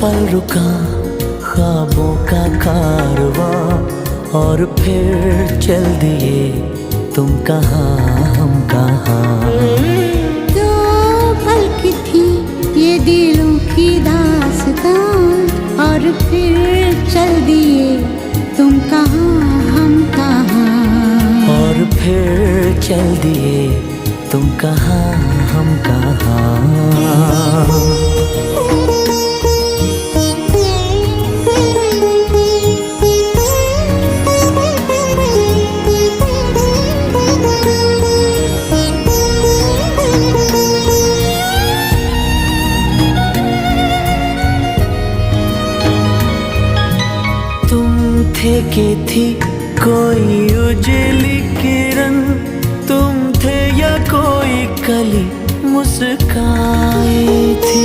पल रुका ख्वाबों का कारवां, और फिर चल दिए तुम कहाँ हम कहाँ। दो पल की थी ये दिलों की दास्तां, और फिर चल दिए तुम कहाँ हम कहाँ। और फिर चल दिए तुम कहाँ हम कहाँ। थे कि थी कोई उजली किरण, तुम थे या कोई कली मुस्काई थी।